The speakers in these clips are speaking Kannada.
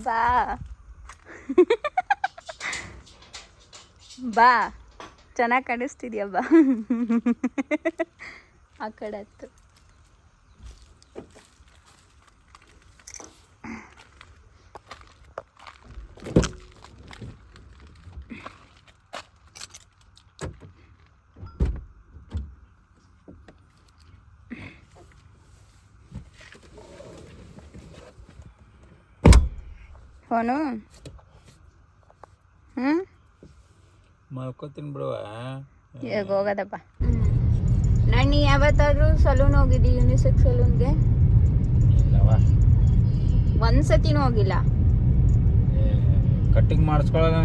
ಬಾ ಬಾ ಚೆನ್ನಾಗಿ ಕಾಣಿಸ್ತಿದ್ಯಾ ಬಾ ಆ ಕಡೆ ಹತ್ತು ಫೋನು ಮಾಡ್ಕೋತೀನಿ ಬಿಡುವ ಈಗ ಹೋಗೋದಪ್ಪ. ನಾನು ಯಾವತ್ತಾದ್ರೂ ಸಲೂನ್ ಹೋಗಿದ್ದಿ ಯೂನಿಸೆಕ್ಸ್ ಸಲೂನ್ಗೆ? ಇಲ್ಲವಾ, ಒಂದ್ಸತಿನೂ ಹೋಗಿಲ್ಲ. ಕಟ್ಟಿಂಗ್ ಮಾಡಿಸ್ಕೊಳ್ಳೋದು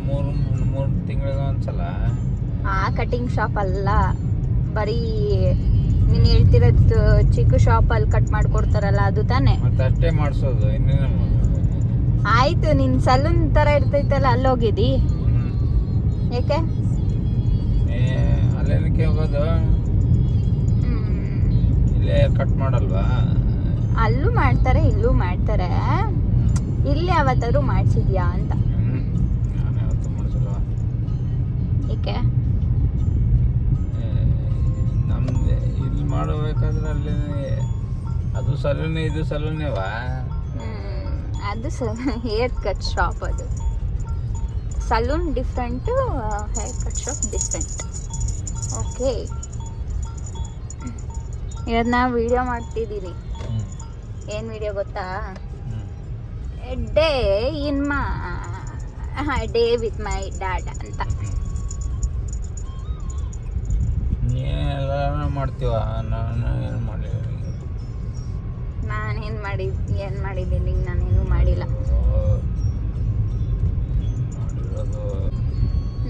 ಮೂರು ತಿಂಗಳಿಗೆ ಒಂದ್ಸಲ. ಆ ಕಟಿಂಗ್ ಶಾಪ್ ಅಲ್ಲ, ಬರೀ ನೀನು ಹೇಳ್ತಿರೋದು ಚಿಕ್ಕ ಶಾಪಲ್ಲಿ ಕಟ್ ಮಾಡ್ಕೊಡ್ತಾರಲ್ಲ ಅದು ತಾನೇ? ಮತ್ತೆ ಅಷ್ಟೇ ಮಾಡಿಸೋದು, ಇನ್ನೇನು ಆಯ್ತು. ನಿನ್ನ ಸಲೂನ್ ಥರ ಇರ್ತೈತಲ್ಲ ಅಲ್ಲಿ ಹೋಗಿದ್ದಿ? ಯಾಕೆ? ಅಲ್ಲೇನಕ್ಕೆ ಹೋಗೋದು? ಇಲ್ಲೇ ಕಟ್ ಮಾಡಲ್ವಾ? ಅಲ್ಲೂ ಮಾಡ್ತಾರೆ ಇಲ್ಲೂ ಮಾಡ್ತಾರೆ. ಇಲ್ಲಿ ಯಾವತ್ತಾದ್ರೂ ಮಾಡಿಸಿದ್ಯಾ ಅಂತ? ನಾನು ಯಾವತ್ತೂ ಮಾಡಿಸಲ್ವ. ಏಕೆ? ನಮ್ದು ಇಲ್ಲಿ ಮಾಡಬೇಕಾದ್ರೆ ಅಲ್ಲಿ ಅದು ಸಲೂನೇ ಇದು ಸಲೂನೇವಾ? ಅದು ಹೇರ್ ಕಟ್ ಶಾಪ್. ಅದು salon different, hair cut shop different. Okay, ಇವತ್ತು ನಾ ವಿಡಿಯೋ ಮಾಡ್ತಿದ್ದೀನಿ. ಏನು ವಿಡಿಯೋ ಗೊತ್ತಾ? Day in day with my dad ಅಂತ. ಎಲ್ಲ ಮಾಡ್ತೀವ, ನಾನು ಏನು ಮಾಡಲಿಲ್ಲ. ನಾನೇನು ಮಾಡಿದ್ದೀನಿ? ನಾನೇನು ಮಾಡಿಲ್ಲ.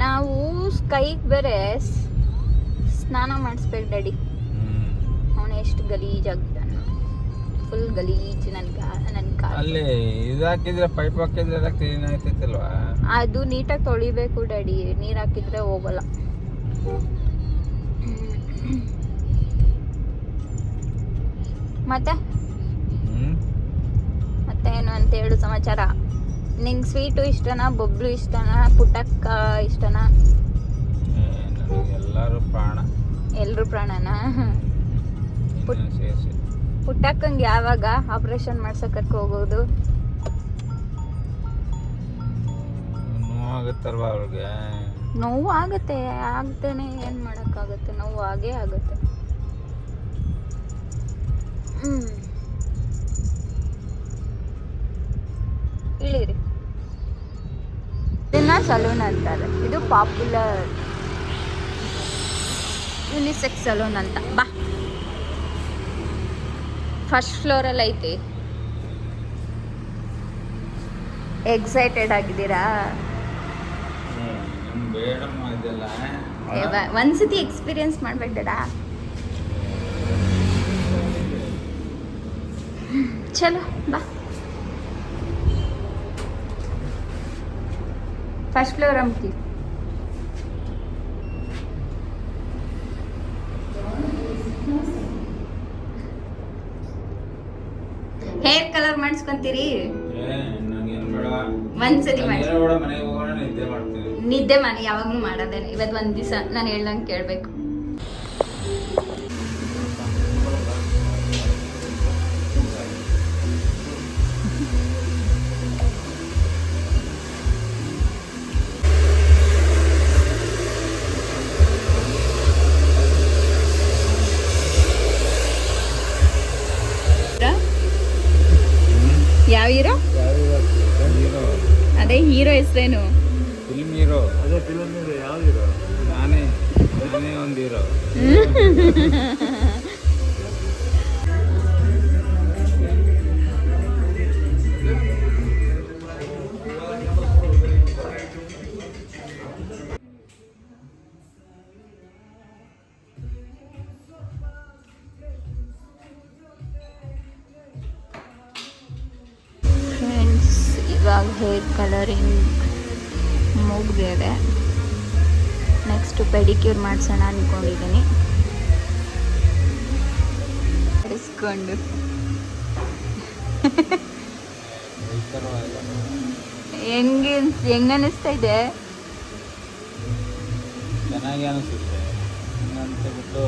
ನಾವು ಸ್ಕೈಗೆ ಬೇರೆ ಸ್ನಾನ ಮಾಡಿಸ್ಬೇಕು ಡ್ಯಾಡಿ. ಅವನು ಎಷ್ಟು ಗಲೀಜಾಗಿದ್ದಾನೆ, ಫುಲ್ ಗಲೀಜು. ನನ್ನ ಅಲ್ಲಿ ಇದು ಹಾಕಿದ್ರೆ, ಪೈಪ್ ಹಾಕಿದ್ರೆ ಎಲ್ಲ ಕ್ಲೀನ್ ಆಗ್ತೈತಲ್ವಾ? ಅದು ನೀಟಾಗಿ ತೊಳಿಬೇಕು ಡ್ಯಾಡಿ, ನೀರು ಹಾಕಿದ್ರೆ ಹೋಗಲ್ಲ. ಮತ್ತೆ ಏನು ಅಂತ ಹೇಳು ಸಮಾಚಾರ. ನಿಂಗೆ ಸ್ವೀಟು ಇಷ್ಟನಾ, ಬೊಬ್ಲು ಇಷ್ಟನಾ, ಪುಟ್ಟಕ್ಕ ಇಷ್ಟನಾ? ಎಲ್ಲರೂ ಪ್ರಾಣ. ಎಲ್ಲರೂ ಪ್ರಾಣನಾ? ಪುಟ್ಟಕ್ಕಂಗೆ ಯಾವಾಗ ಆಪ್ರೇಷನ್ ಮಾಡ್ಸೋಕಕ್ಕೆ ಹೋಗೋದು? ನೋವಾಗುತ್ತಲ್ವ ಅವ್ರಿಗೆ? ನೋವು ಆಗುತ್ತೆ, ಆಗ್ದೇನೆ ಏನು ಮಾಡೋಕ್ಕಾಗುತ್ತೆ, ನೋವು ಆಗೇ ಆಗುತ್ತೆ. ಇಳಿರಿ. ಇದನ್ನ ಸಲೂನ್ ಅಂತಾರೆ. ಇದು ಪಾಪ್ಯುಲರ್ ಯೂನಿಸೆಕ್ಸ್ ಸಲೂನ್ ಅಂತ. ಬಾ, ಫಸ್ಟ್ ಫ್ಲೋರಲ್ಲಿ ಐತಿ. ಎಕ್ಸೈಟೆಡ್ ಆಗಿದ್ದೀರಾ? ಒಂದ್ಸತಿ ಎಕ್ಸ್ಪೀರಿಯನ್ಸ್ ಮಾಡ್ಬೇಕಡ. ಚಲೋ ಬಾ. ಫಸ್ಟ್ ಫ್ಲೋರ್ ಅಂಬ್ತಿ. ಹೇರ್ ಕಲರ್ ಮಾಡಿಸ್ಕೊಂತೀರಿ? ಒಂದ್ಸತಿ ನಿದ್ದೆ ಮನೆ ಯಾವಾಗ್ಲೂ ಮಾಡೋದೇನೆ. ಇವತ್ತು ಒಂದ್ ದಿವಸ ನಾನು ಹೇಳ್ದಂಗೆ ಕೇಳಬೇಕು. ಯಾವ ಹೀರೋ? ಅದೇ ಹೀರೋ ಹೆಸರೇನು? Film hero. ಅದೇ ಫಿಲ್ಮ್ ಹೀರೋ. ಯಾವ ಹೀರೋ? ನಾನೇ ಒಂದು ಹೀರೋ. ಇವಾಗ ಹೇರ್ ಕಲರಿಂಗ್ ಮುಗಿದಿದೆ. ನೆಕ್ಸ್ಟ್ ಪೆಡಿಕ್ಯೂರ್ ಮಾಡಿಸೋಣ ಅಂದ್ಕೊಂಡಿದ್ದೀನಿ. ಇಸ್ಕೊಂಡು ಹೆಂಗ ಅನಿಸ್ತಾ ಇದೆ? ಚೆನ್ನಾಗಿ ಅನಿಸುತ್ತೆ ಅಂತ ಬಿಟ್ಟು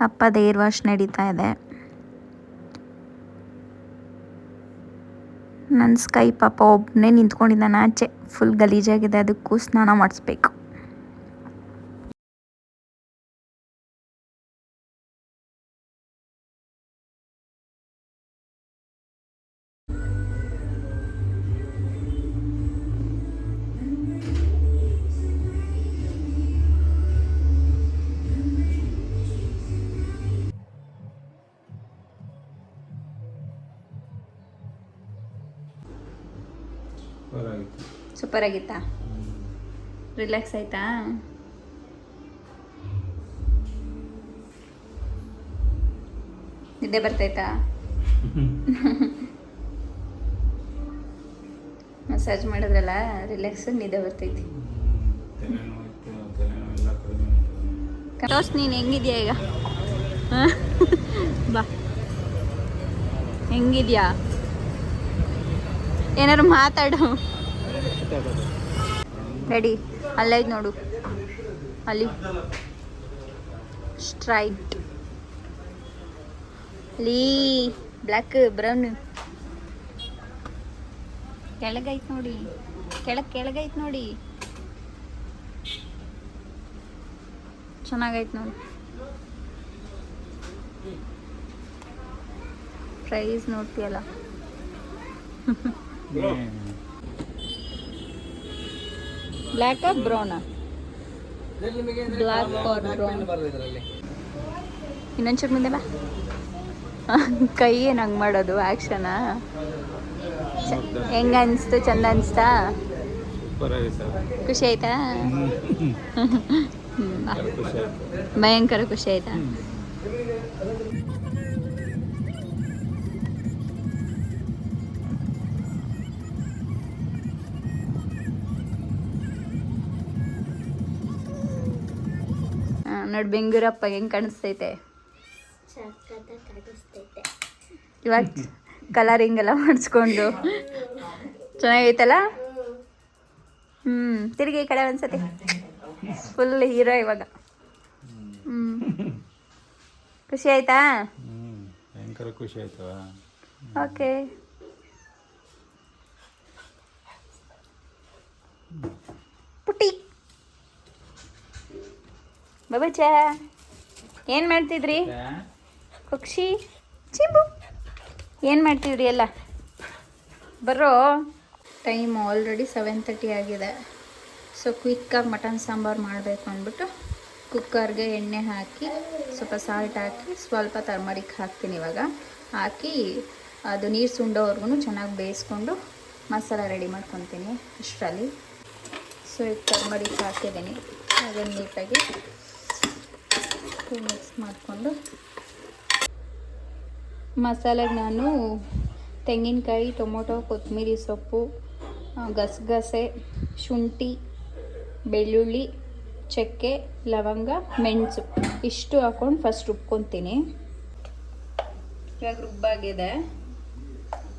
ಅಪ್ಪದ ಏರ್ ವಾಶ್ ನಡೀತಾ ಇದೆ. ನನ್ನ ಸ್ಕೈ ಪಾಪ ಒಬ್ಬನೇ ನಿಂತ್ಕೊಂಡಿದ್ದಾನೆ ಆಚೆ. ಫುಲ್ ಗಲೀಜಾಗಿದೆ, ಅದಕ್ಕೂ ಸ್ನಾನ ಮಾಡಿಸ್ಬೇಕು. ಸೂಪರ್ ಆಗಿತ್ತಾ? ರಿಲ್ಯಾಕ್ಸ್ ಆಯ್ತಾ? ನಿದ್ದೆ ಬರ್ತಾಯ್ತಾ? ಮಸಾಜ್ ಮಾಡಿದ್ರಲ್ಲ ರಿಲ್ಯಾಕ್ಸ್, ನಿದ್ದೆ ಬರ್ತೈತಿ. ದೋಸ್ತ್ ನೀನು ಹೆಂಗಿದ್ಯಾ ಈಗ? ಬಾ, ಹೆಂಗಿದ್ಯಾ? ಏನಾರು ಮಾತಾಡು. ರೆಡಿ? ಅಲ್ಲೈದು ನೋಡು, ಅಲ್ಲಿ ಸ್ಟ್ರೈಟ್, ಅಲ್ಲಿ ಬ್ಲ್ಯಾಕ್ ಬ್ರೌನ್ ಕೆಳಗೈತ್ ನೋಡಿ, ಕೆಳಗೈತ್ ನೋಡಿ, ಚೆನ್ನಾಗೈತ್ ನೋಡಿ. ಪ್ರೈಸ್ ನೋಡ್ತೀಯಲ್ಲ. ಬ್ಲ್ಯಾಕ್ ಬ್ರೌನಾ? Black or brown? ಇನ್ನೊಂಚೂರು ಮುಂದೆ ಬಾ. ಕೈ ಏನು ಹಂಗೆ ಮಾಡೋದು ಆ್ಯಕ್ಷನಾ? ಹೆಂಗ ಅನಿಸ್ತು? ಚಂದ ಅನಿಸ್ತಾ? ಖುಷಿ ಆಯ್ತಾ? ಭಯಂಕರ ಖುಷಿ ಆಯ್ತಾ? ನೋಡಿ ಬೆಂಗೂರಪ್ಪ ಹೆಂಗೆ ಕಾಣಿಸ್ತೈತೆ ಇವಾಗ. ಕಲರಿಂಗ್ ಎಲ್ಲ ಮಾಡಿಸ್ಕೊಂಡು ಚೆನ್ನಾಗೈತಲ್ಲ. ತಿರುಗಿ ಈ ಕಡೆ ಒಂದ್ಸತಿ. ಫುಲ್ ಹೀರೋ ಇವಾಗ. ಖುಷಿ ಆಯ್ತಾ? ಭಯಂಕರ ಖುಷಿ ಆಯ್ತು. ಓಕೆ. ಪುಟ್ಟಿ ಬಾಬಾಚ ಏನು ಮಾಡ್ತಿದ್ರಿ? ಕುಕ್ಷಿ ಚಿಂಬು ಏನು ಮಾಡ್ತಿದ್ರಿ ಎಲ್ಲ? ಬರೋ ಟೈಮ್ ಆಲ್ರೆಡಿ 7:30 ಆಗಿದೆ. ಸೊ ಕ್ವಿಕ್ಕಾಗಿ ಮಟನ್ ಸಾಂಬಾರು ಮಾಡಬೇಕು ಅಂದ್ಬಿಟ್ಟು ಕುಕ್ಕರ್ಗೆ ಎಣ್ಣೆ ಹಾಕಿ ಸ್ವಲ್ಪ ಸಾಲ್ಟ್ ಹಾಕಿ ಸ್ವಲ್ಪ ಟರ್ಮರಿಕ್ ಹಾಕ್ತೀನಿ. ಇವಾಗ ಹಾಕಿ ಅದು ನೀರು ಸುಂಡೋವರೆಗೂ ಚೆನ್ನಾಗಿ ಬೇಯಿಸ್ಕೊಂಡು ಮಸಾಲ ರೆಡಿ ಮಾಡ್ಕೊತೀನಿ ಅಷ್ಟರಲ್ಲಿ. ಸೊ ಈಗ ಟರ್ಮರಿಕ್ ಹಾಕಿದ್ದೀನಿ, ಅದನ್ನು ನೀಟಾಗಿ ಮಿಕ್ಸ್ ಮಾಡಿಕೊಂಡು ಮಸಾಲೆಗೆ ನಾನು ತೆಂಗಿನಕಾಯಿ, ಟೊಮೊಟೊ, ಕೊತ್ತಂಬರಿ ಸೊಪ್ಪು, ಗಸಗಸೆ, ಶುಂಠಿ, ಬೆಳ್ಳುಳ್ಳಿ, ಚಕ್ಕೆ, ಲವಂಗ, ಮೆಣಸು ಇಷ್ಟು ಹಾಕ್ಕೊಂಡು ಫಸ್ಟ್ ರುಬ್ಕೊತೀನಿ. ಇವಾಗ ರುಬ್ಬಾಗಿದೆ.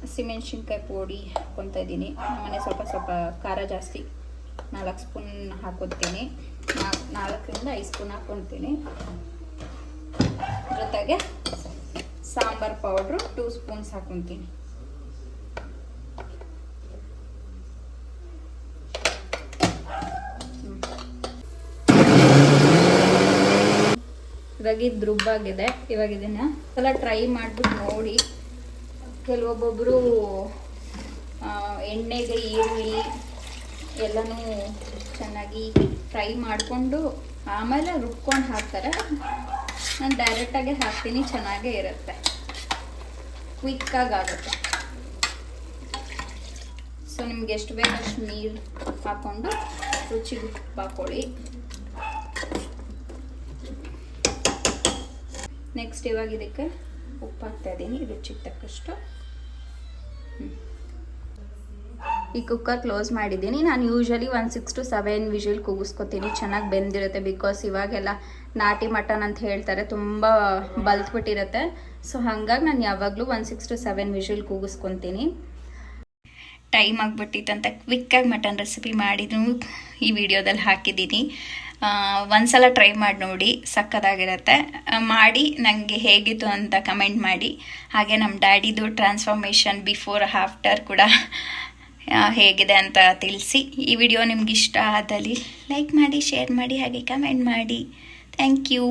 ಹಸಿಮೆಣ್ಸಿನ್ಕಾಯಿ ಪುಡಿ ಹಾಕ್ಕೊತಾ ಇದ್ದೀನಿ. ನಮ್ಮನೆ ಸ್ವಲ್ಪ ಖಾರ ಜಾಸ್ತಿ, 4 ಸ್ಪೂನ್ ಹಾಕೋತೀನಿ. 4ರಿಂದ 5 ಸ್ಪೂನ್ ಹಾಕ್ಕೊತೀನಿ. ಜೊತೆಗೆ ಸಾಂಬಾರ್ ಪೌಡ್ರು 2 ಸ್ಪೂನ್ಸ್ ಹಾಕ್ಕೊತೀನಿ. ಇವಾಗ ಇದು ರುಬ್ಬಾಗಿದೆ. ಇವಾಗ ಇದನ್ನ ಎಲ್ಲ ಟ್ರೈ ಮಾಡಿಬಿಟ್ಟು ನೋಡಿ. ಕೆಲವೊಬ್ಬೊಬ್ಬರು ಎಣ್ಣೆಗೆ ಈರುಳ್ಳಿ ಎಲ್ಲನೂ ಚೆನ್ನಾಗಿ ಫ್ರೈ ಮಾಡಿಕೊಂಡು ಆಮೇಲೆ ರುಬ್ಕೊಂಡು ಹಾಕ್ತಾರೆ. ನಾನು ಡೈರೆಕ್ಟಾಗೆ ಹಾಕ್ತೀನಿ, ಚೆನ್ನಾಗೇ ಇರುತ್ತೆ, ಕ್ವಿಕ್ಕಾಗಿ ಆಗುತ್ತೆ. ಸೊ ನಿಮ್ಗೆ ಎಷ್ಟು ಬೇಕು ಅಷ್ಟು ನೀರು ಹಾಕ್ಕೊಂಡು ರುಚಿಗೆ ಉಪ್ಪು ಹಾಕ್ಕೊಳ್ಳಿ. ನೆಕ್ಸ್ಟ್ ಇವಾಗ ಇದಕ್ಕೆ ಉಪ್ಪು ಹಾಕ್ತಾ ಇದ್ದೀನಿ ರುಚಿಗೆ ತಕ್ಕಷ್ಟು. ಈ ಕುಕ್ಕರ್ ಕ್ಲೋಸ್ ಮಾಡಿದ್ದೀನಿ. ನಾನು ಯೂಶ್ವಲಿ 1 6 to 7 ವಿಷಲ್ ಕೂಗಿಸ್ಕೊತೀನಿ, ಚೆನ್ನಾಗಿ ಬೆಂದಿರುತ್ತೆ. ಬಿಕಾಸ್ ಇವಾಗೆಲ್ಲ ನಾಟಿ ಮಟನ್ ಅಂತ ಹೇಳ್ತಾರೆ, ತುಂಬ ಬಲ್ತ್ಬಿಟ್ಟಿರುತ್ತೆ. ಸೊ ಹಾಗಾಗಿ ನಾನು ಯಾವಾಗಲೂ 1 6 to 7 ವಿಷಲ್ ಕೂಗಿಸ್ಕೊತೀನಿ. ಟೈಮ್ ಆಗಿಬಿಟ್ಟಿತ್ತಂತ ಕ್ವಿಕ್ಕಾಗಿ ಮಟನ್ ರೆಸಿಪಿ ಮಾಡಿದ್ದು ಈ ವಿಡಿಯೋದಲ್ಲಿ ಹಾಕಿದ್ದೀನಿ. ಒಂದ್ಸಲ ಟ್ರೈ ಮಾಡಿ ನೋಡಿ, ಸಕ್ಕತ್ತಾಗಿರುತ್ತೆ. ಮಾಡಿ ನನಗೆ ಹೇಗಿತ್ತು ಅಂತ ಕಮೆಂಟ್ ಮಾಡಿ. ಹಾಗೆ ನಮ್ಮ ಡ್ಯಾಡಿದು ಟ್ರಾನ್ಸ್ಫಾರ್ಮೇಷನ್ ಬಿಫೋರ್ ಆಫ್ಟರ್ ಕೂಡ ಹೇಗಿದೆ ಅಂತ ತಿಳಿಸಿ. ಈ ವಿಡಿಯೋ ನಿಮ್ಗೆ ಇಷ್ಟ ಆದಲ್ಲಿ ಲೈಕ್ ಮಾಡಿ, ಶೇರ್ ಮಾಡಿ, ಹಾಗೆ ಕಮೆಂಟ್ ಮಾಡಿ. Thank you.